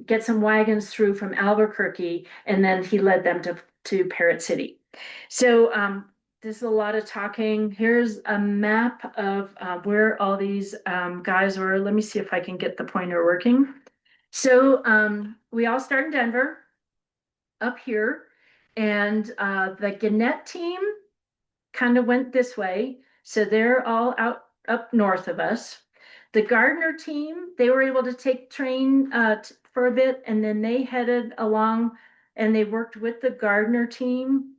get some wagons through from Albuquerque, and then he led them to Parrot City. So there's a lot of talking. Here's a map of where all these guys were. Let me see if I can get the pointer working. So we all start in Denver, up here, and the Gannett team kind of went this way. So they're all out up north of us. The Gardner team, they were able to take train for a bit, and then they headed along and they worked with the Gardner team.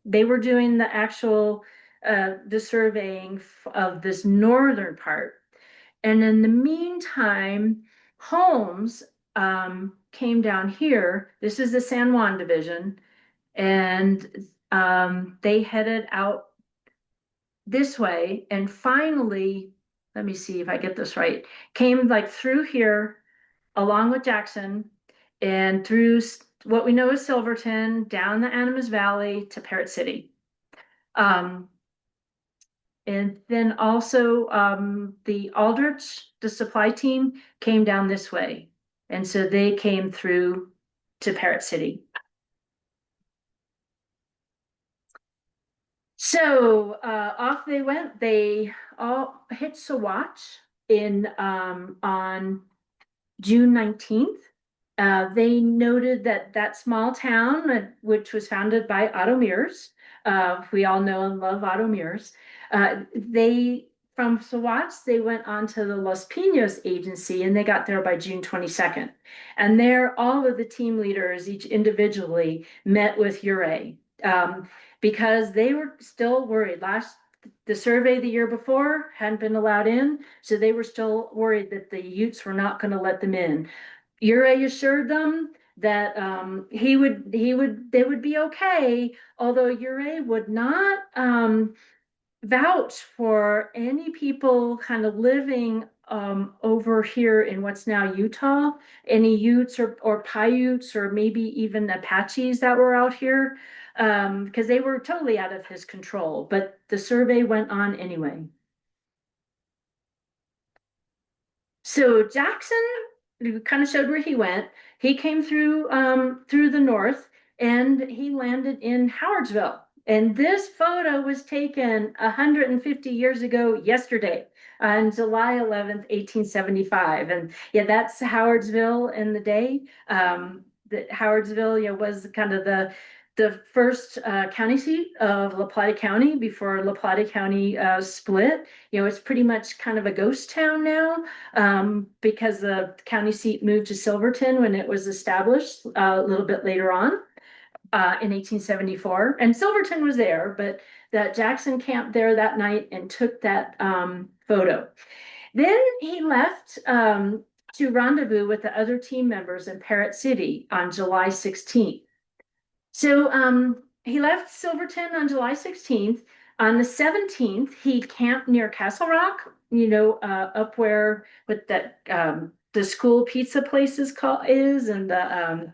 They were doing the actual the surveying of this northern part. And in the meantime, Holmes came down here. This is the San Juan division, and they headed out this way. And finally, let me see if I get this right, came like through here along with Jackson and through what we know as Silverton, down the Animas Valley to Parrot City. And then also the Aldrich, the supply team, came down this way. And so they came through to Parrot City. So off they went. They all hit Saguache on June 19th. They noted that that small town, which was founded by Otto Mears, we all know and love Otto Mears, they from Saguache, they went on to the Los Pinos agency and they got there by June 22nd. And there, all of the team leaders, each individually, met with Ure because they were still worried. The survey the year before hadn't been allowed in, so they were still worried that the Utes were not going to let them in. Ure assured them that they would be okay, although Ure would not vouch for any people kind of living over here in what's now Utah, any Utes or Paiutes or maybe even Apaches that were out here, because they were totally out of his control. But the survey went on anyway. So Jackson kind of showed where he went. He came through the north and he landed in Howardsville. And this photo was taken 150 years ago yesterday on July 11th, 1875. And yeah, that's Howardsville in the day. That Howardsville, was kind of the first county seat of La Plata County before La Plata County split. It's pretty much kind of a ghost town now because the county seat moved to Silverton when it was established a little bit later on in 1874. And Silverton was there, but that Jackson camped there that night and took that photo. Then he left to rendezvous with the other team members in Parrot City on July 16th. So he left Silverton on July 16th. On the 17th, he camped near Castle Rock, up where with that the school pizza place is and the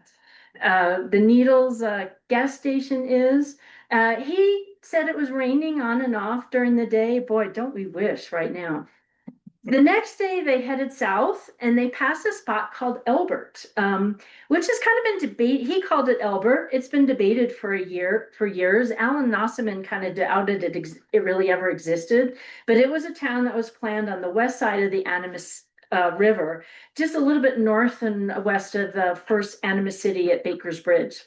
Needles gas station is. He said it was raining on and off during the day. Boy, don't we wish right now. The next day, they headed south and they passed a spot called Elbert, which has kind of been debated. He called it Elbert. It's been debated for years. Alan Nossaman kind of doubted it really ever existed, but it was a town that was planned on the west side of the Animas River, just a little bit north and west of the first Animas City at Baker's Bridge.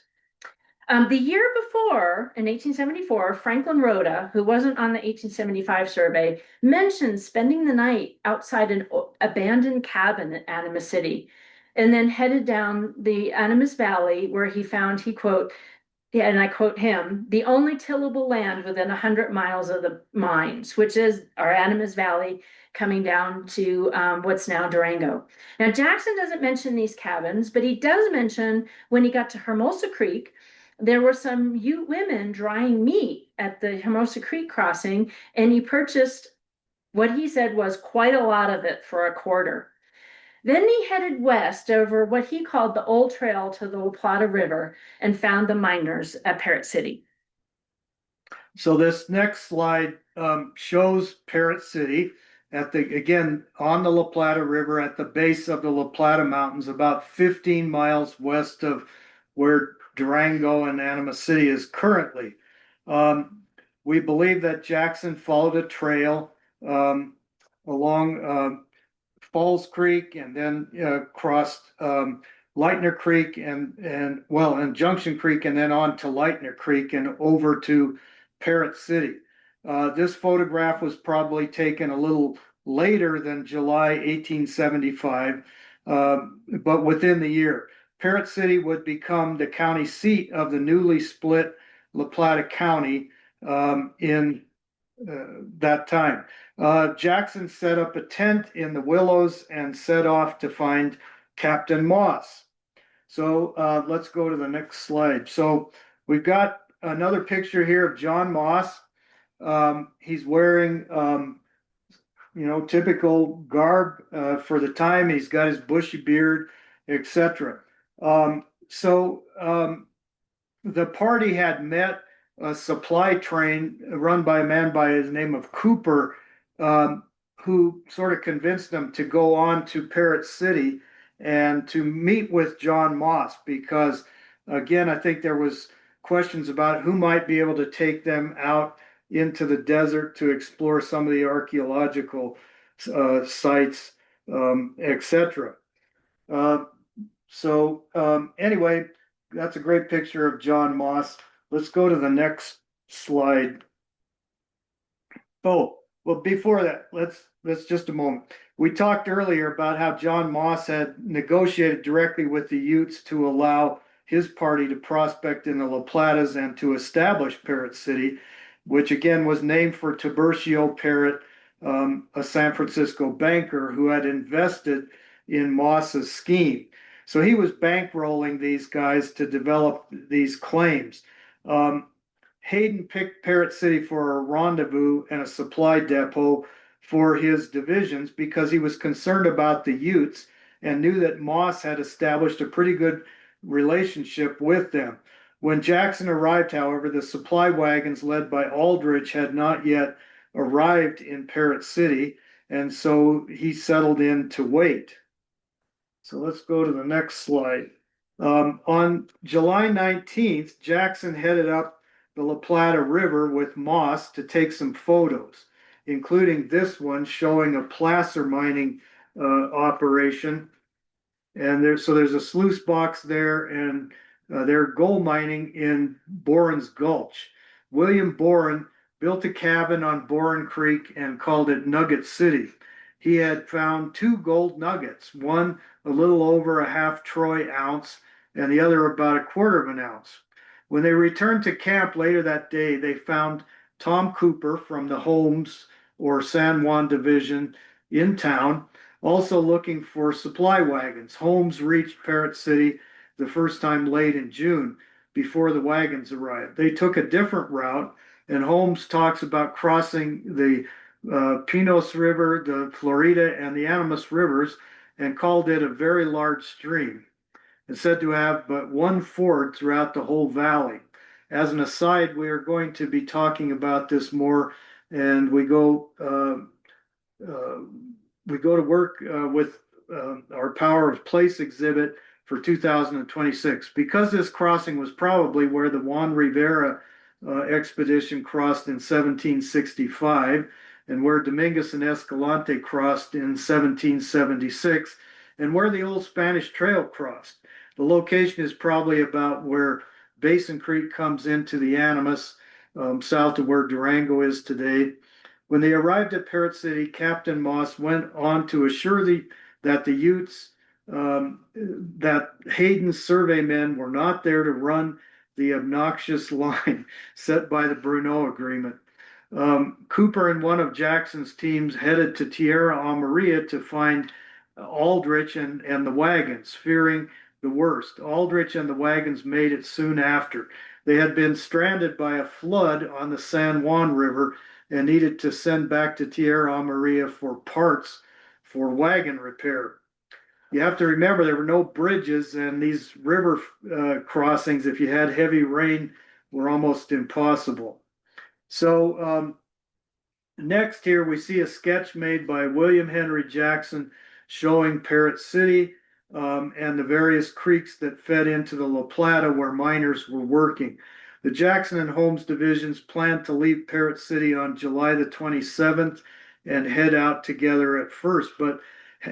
The year before, in 1874, Franklin Rhoda, who wasn't on the 1875 survey, mentioned spending the night outside an abandoned cabin at Animas City, and then headed down the Animas Valley, where he found, he quote, yeah, and I quote him, the only tillable land within 100 miles of the mines, which is our Animas Valley coming down to what's now Durango. Now, Jackson doesn't mention these cabins, but he does mention when he got to Hermosa Creek, there were some Ute women drying meat at the Hermosa Creek crossing, and he purchased what he said was quite a lot of it for a quarter. Then he headed west over what he called the old trail to the La Plata River and found the miners at Parrot City. So this next slide shows Parrot City again, on the La Plata River at the base of the La Plata Mountains, about 15 miles west of where Durango and Animas City is currently. We believe that Jackson followed a trail along Falls Creek and then crossed Lightner Creek and Junction Creek and then on to Lightner Creek and over to Parrot City. This photograph was probably taken a little later than July 1875, but within the year. Parrot City would become the county seat of the newly split La Plata County in that time. Jackson set up a tent in the willows and set off to find Captain Moss. So let's go to the next slide. So we've got another picture here of John Moss. He's wearing, typical garb for the time. He's got his bushy beard, etc. The party had met a supply train run by a man by his name of Cooper, who sort of convinced them to go on to Parrot City and to meet with John Moss, because again, I think there was questions about who might be able to take them out into the desert to explore some of the archaeological sites, etc. Uh, anyway, that's a great picture of John Moss. Let's go to the next slide. Oh, well, before that, let's just a moment. We talked earlier about how John Moss had negotiated directly with the Utes to allow his party to prospect in the La Platas and to establish Parrot City, which again was named for Tiburcio Parrot, a San Francisco banker who had invested in Moss's scheme. So he was bankrolling these guys to develop these claims. Um, Hayden picked Parrot City for a rendezvous and a supply depot for his divisions because he was concerned about the Utes and knew that Moss had established a pretty good relationship with them. When Jackson arrived, however, the supply wagons led by Aldrich had not yet arrived in Parrot City, and so he settled in to wait. So let's go to the next slide. On July 19th, Jackson headed up the La Plata River with Moss to take some photos, including this one showing a placer mining operation. And there's a sluice box there, and they're gold mining in Boren's Gulch. William Boren built a cabin on Boren Creek and called it Nugget City. He had found two gold nuggets, one a little over a half troy ounce, and the other about a quarter of an ounce. When they returned to camp later that day, they found Tom Cooper from the Holmes or San Juan division in town, also looking for supply wagons. Holmes reached Parrot City the first time late in June before the wagons arrived. They took a different route, and Holmes talks about crossing the Pinos River, the Florida, and the Animas rivers, and called it a very large stream. It's said to have but one ford throughout the whole valley. As an aside, we are going to be talking about this more, and uh, we go to work with our Power of Place exhibit for 2026. Because this crossing was probably where the Juan Rivera expedition crossed in 1765 and where Dominguez and Escalante crossed in 1776 and where the old Spanish Trail crossed. The location is probably about where Basin Creek comes into the Animas, south of where Durango is today. When they arrived at Parrot City, Captain Moss went on to assure that the Utes, that Hayden's survey men were not there to run the obnoxious line set by the Brunot agreement. Cooper and one of Jackson's teams headed to Tierra Amarilla to find Aldrich and the wagons, fearing the worst. Aldrich and the wagons made it soon after. They had been stranded by a flood on the San Juan River and needed to send back to Tierra Amarilla for parts for wagon repair. You have to remember there were no bridges, and these river crossings, if you had heavy rain, were almost impossible. So next here we see a sketch made by William Henry Jackson showing Parrot City and the various creeks that fed into the La Plata where miners were working. The Jackson and Holmes divisions planned to leave Parrot City on July the 27th and head out together at first, but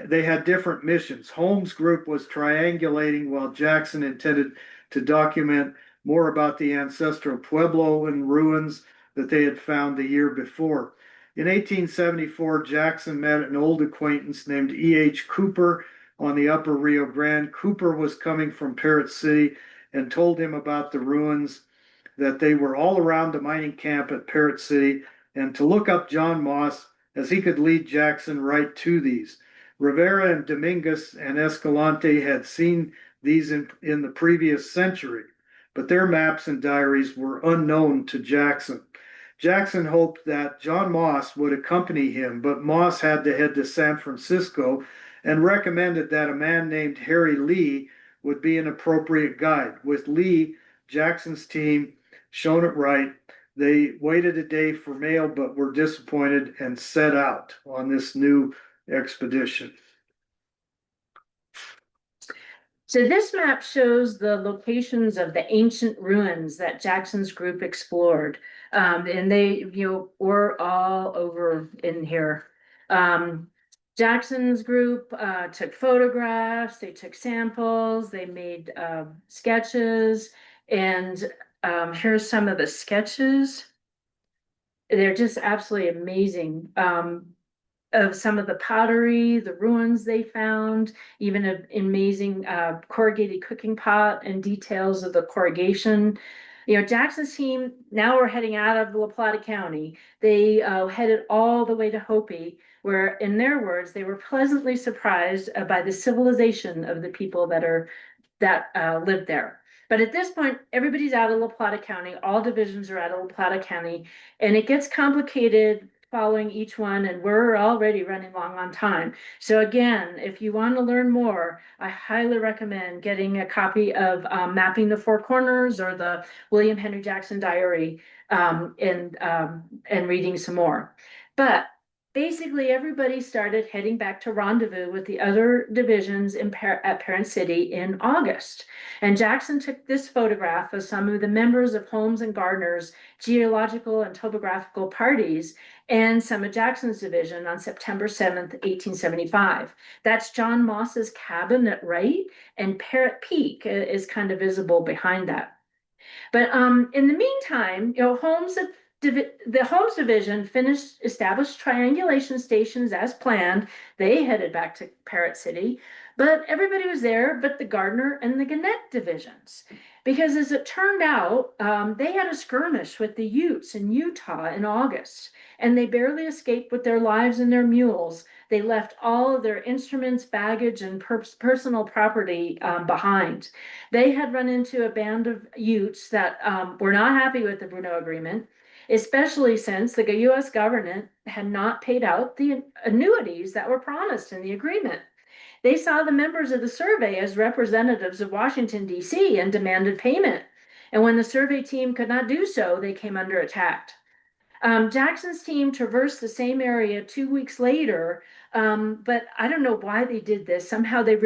they had different missions. Holmes' group was triangulating while Jackson intended to document more about the ancestral Pueblo and ruins that they had found the year before. In 1874, Jackson met an old acquaintance named E.H. Cooper on the upper Rio Grande. Cooper was coming from Parrot City and told him about the ruins, that they were all around the mining camp at Parrot City, and to look up John Moss as he could lead Jackson right to these. Rivera and Dominguez and Escalante had seen these in the previous century, but their maps and diaries were unknown to Jackson. Jackson hoped that John Moss would accompany him, but Moss had to head to San Francisco and recommended that a man named Harry Lee would be an appropriate guide. With Lee, Jackson's team shown it right. They waited a day for mail, but were disappointed and set out on this new expedition. So this map shows the locations of the ancient ruins that Jackson's group explored. And they, were all over in here. Um, Jackson's group took photographs, they took samples, they made sketches, and here's some of the sketches. They're just absolutely amazing. Of some of the pottery, the ruins they found, even an amazing corrugated cooking pot and details of the corrugation. Jackson's team, now we're heading out of La Plata County. They headed all the way to Hopi, where, in their words, they were pleasantly surprised by the civilization of the people that lived there. But at this point, everybody's out of La Plata County. All divisions are out of La Plata County, and it gets complicated following each one, and we're already running long on time. So again, if you want to learn more, I highly recommend getting a copy of Mapping the Four Corners or the William Henry Jackson Diary, and reading some more. But basically, everybody started heading back to rendezvous with the other divisions at Parrot City in August. And Jackson took this photograph of some of the members of Holmes and Gardner's geological and topographical parties and some of Jackson's division on September 7th, 1875. That's John Moss's cabin at Wright, and Parrot Peak is kind of visible behind that. But in the meantime, the Holmes division established triangulation stations as planned. They headed back to Parrot City, but everybody was there but the Gardner and the Gannett divisions. Because as it turned out, they had a skirmish with the Utes in Utah in August, and they barely escaped with their lives and their mules. They left all of their instruments, baggage, and personal property behind. They had run into a band of Utes that were not happy with the Brunot Agreement, especially since the U.S. government had not paid out the annuities that were promised in the agreement. They saw the members of the survey as representatives of Washington, D.C., and demanded payment. And when the survey team could not do so, they came under attack. Jackson's team traversed the same area 2 weeks later, but I don't know why they did this. Somehow they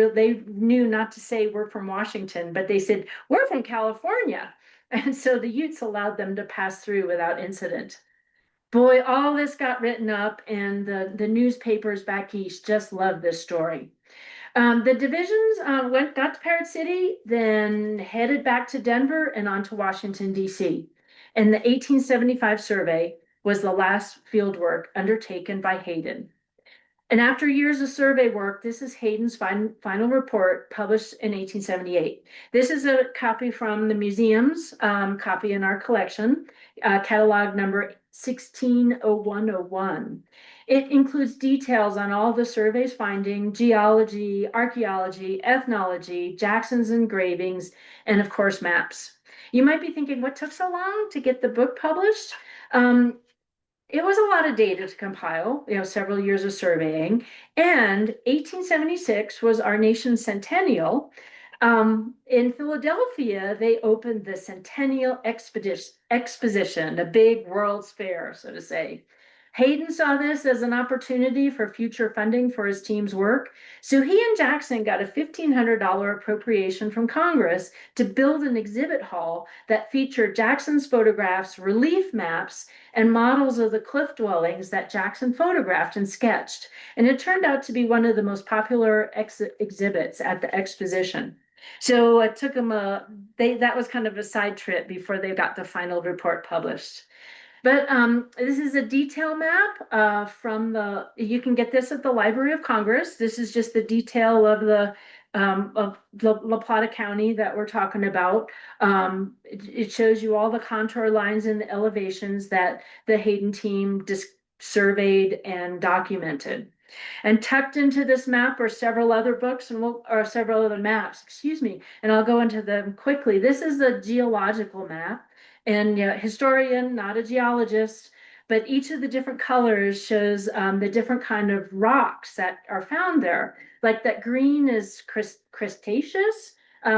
knew not to say we're from Washington, but they said we're from California, and so the Utes allowed them to pass through without incident. Boy, all this got written up, and the newspapers back east just loved this story. The divisions got to Parrot City, then headed back to Denver and on to Washington, D.C. And the 1875 survey was the last field work undertaken by Hayden. And after years of survey work, this is Hayden's final report published in 1878. This is a copy from the museum's copy in our collection, catalog number 160101. It includes details on all the survey's finding, geology, archaeology, ethnology, Jackson's engravings, and of course, maps. You might be thinking, what took so long to get the book published? It was a lot of data to compile, several years of surveying. And 1876 was our nation's centennial. In Philadelphia, they opened the Centennial Exposition, a big World's Fair, so to say. Hayden saw this as an opportunity for future funding for his team's work. So he and Jackson got a $1,500 appropriation from Congress to build an exhibit hall that featured Jackson's photographs, relief maps, and models of the cliff dwellings that Jackson photographed and sketched. And it turned out to be one of the most popular exhibits at the exposition. So it took them that was kind of a side trip before they got the final report published. But this is a detail map you can get this at the Library of Congress. This is just the detail of the La Plata County that we're talking about. It shows you all the contour lines and the elevations that the Hayden team surveyed and documented. And tucked into this map are several other books or several other maps, excuse me, and I'll go into them quickly. This is a geological map, and historian, not a geologist, but each of the different colors shows the different kind of rocks that are found there. Like that green is Cretaceous,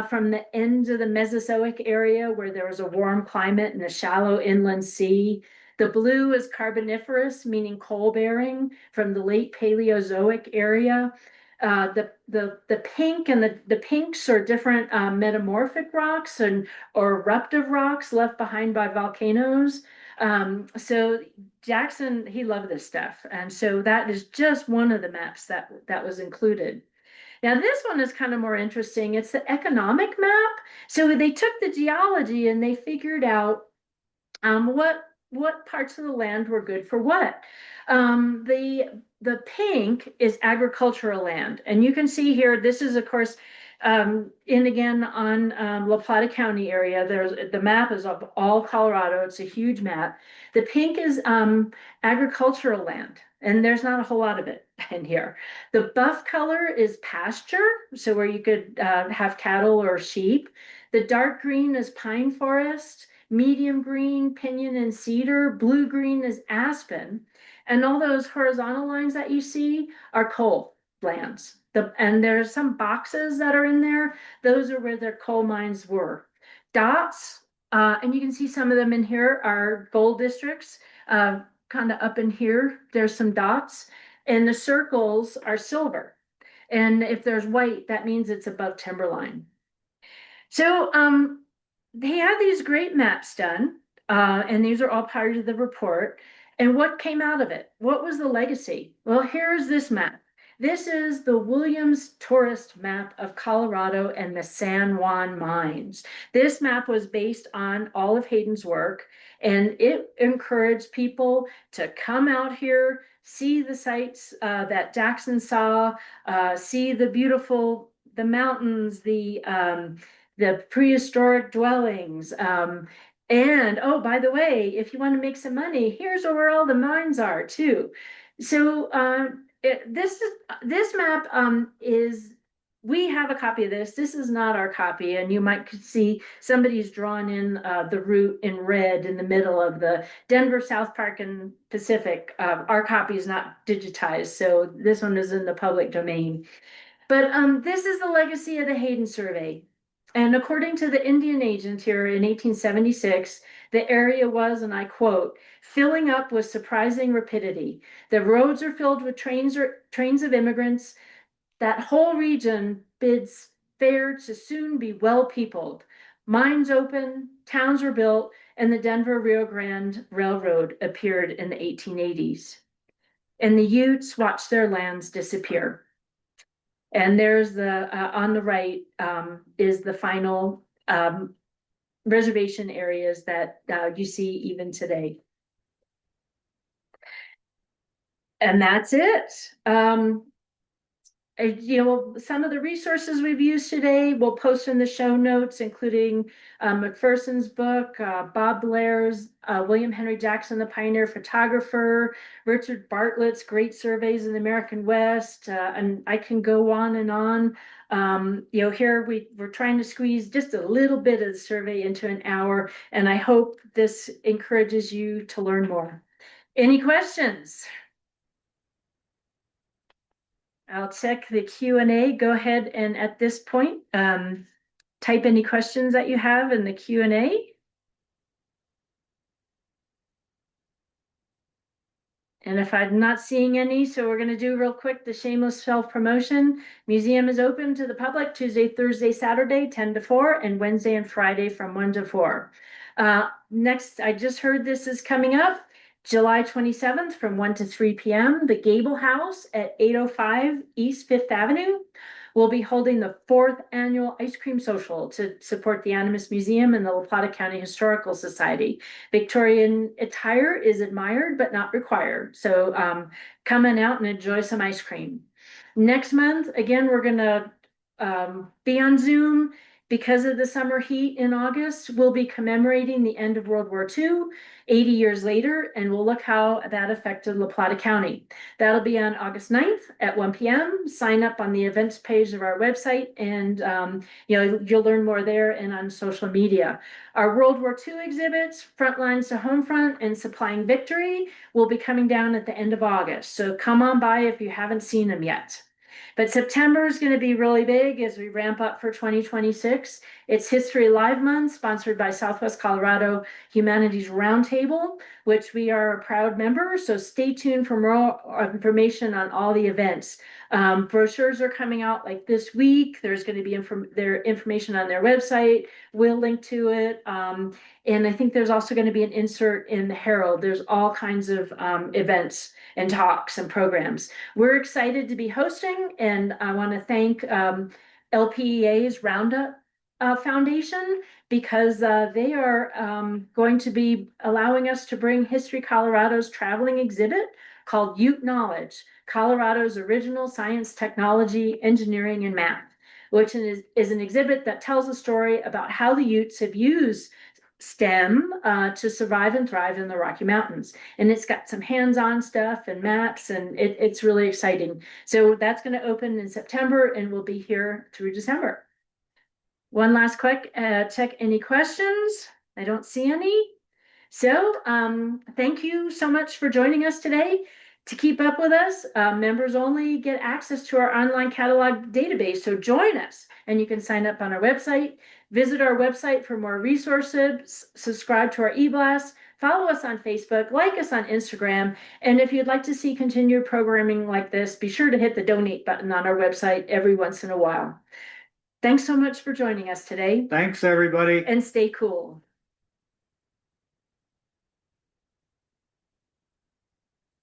from the ends of the Mesozoic area where there was a warm climate and a shallow inland sea. The blue is Carboniferous, meaning coal bearing, from the late Paleozoic area. The pink and the pinks are different metamorphic rocks or eruptive rocks left behind by volcanoes. So Jackson, he loved this stuff. And so that is just one of the maps that was included. Now, this one is kind of more interesting. It's the economic map. So they took the geology and they figured out what parts of the land were good for what. The pink is agricultural land, and you can see here. This is, of course, in again on La Plata County area. There's the map is of all Colorado. It's a huge map. The pink is agricultural land, and there's not a whole lot of it in here. The buff color is pasture, so where you could have cattle or sheep. The dark green is pine forest. Medium green, pinyon and cedar, blue green is aspen. And all those horizontal lines that you see are coal lands. And there's some boxes that are in there. Those are where their coal mines were. Dots, and you can see some of them in here are gold districts. Kind of up in here, there's some dots. And the circles are silver. And if there's white, that means it's above timberline. So they had these great maps done, and these are all part of the report. And what came out of it? What was the legacy? Well, here's this map. This is the Williams Tourist Map of Colorado and the San Juan mines. This map was based on all of Hayden's work, and it encouraged people to come out here, see the sites that Jackson saw, see the mountains, the prehistoric dwellings. And oh, by the way, if you want to make some money, here's where all the mines are too. So this map is we have a copy of this. This is not our copy, and you might see somebody's drawn in the route in red in the middle of the Denver, South Park, and Pacific. Our copy is not digitized, so this one is in the public domain. But this is the legacy of the Hayden Survey. And according to the Indian agent here in 1876, the area was, and I quote, filling up with surprising rapidity. The roads are filled with trains of immigrants. That whole region bids fair to soon be well peopled. Mines open, towns were built, and the Denver Rio Grande Railroad appeared in the 1880s. And the Utes watched their lands disappear. And there's on the right is the final reservation areas that you see even today. And that's it. Some of the resources we've used today, we'll post in the show notes, including McPherson's book, Bob Blair's, William Henry Jackson, the pioneer photographer, Richard Bartlett's Great Surveys in the American West, and I can go on and on. Here we're trying to squeeze just a little bit of the survey into an hour, and I hope this encourages you to learn more. Any questions? I'll check the Q&A. Go ahead and at this point, type any questions that you have in the Q&A. And if I'm not seeing any, so we're going to do real quick the shameless self-promotion. Museum is open to the public Tuesday, Thursday, Saturday, 10 to 4, and Wednesday and Friday from 1 to 4. Next, I just heard this is coming up. July 27th from 1 to 3 p.m., the Gable House at 805 East 5th Avenue will be holding the 4th annual ice cream social to support the Animas Museum and the La Plata County Historical Society. Victorian attire is admired but not required. So come on out and enjoy some ice cream. Next month, again, we're going to be on Zoom. Because of the summer heat in August, we'll be commemorating the end of World War II, 80 years later, and we'll look how that affected La Plata County. That'll be on August 9th at 1 p.m. Sign up on the events page of our website, and you'll learn more there and on social media. Our World War II exhibits, Frontlines to Homefront and Supplying Victory, will be coming down at the end of August. So come on by if you haven't seen them yet. But September is going to be really big as we ramp up for 2026. It's History Live Month, sponsored by Southwest Colorado Humanities Roundtable, which we are a proud member. So stay tuned for more information on all the events. Brochures are coming out like this week. There's going to be their information on their website. We'll link to it. And I think there's also going to be an insert in the Herald. There's all kinds of events and talks and programs. We're excited to be hosting, and I want to thank LPEA's Roundup Foundation, because they are going to be allowing us to bring History Colorado's traveling exhibit called Ute Knowledge, Colorado's original science, technology, engineering, and math, which is an exhibit that tells a story about how the Utes have used STEM to survive and thrive in the Rocky Mountains. And it's got some hands-on stuff and maps, and it's really exciting. So that's going to open in September and will be here through December. One last quick check, any questions? I don't see any. So thank you so much for joining us today. To keep up with us, members only get access to our online catalog database. So join us, and you can sign up on our website. Visit our website for more resources, subscribe to our e-blast, follow us on Facebook, like us on Instagram, and if you'd like to see continued programming like this, be sure to hit the donate button on our website every once in a while. Thanks so much for joining us today. Thanks, everybody. And stay cool.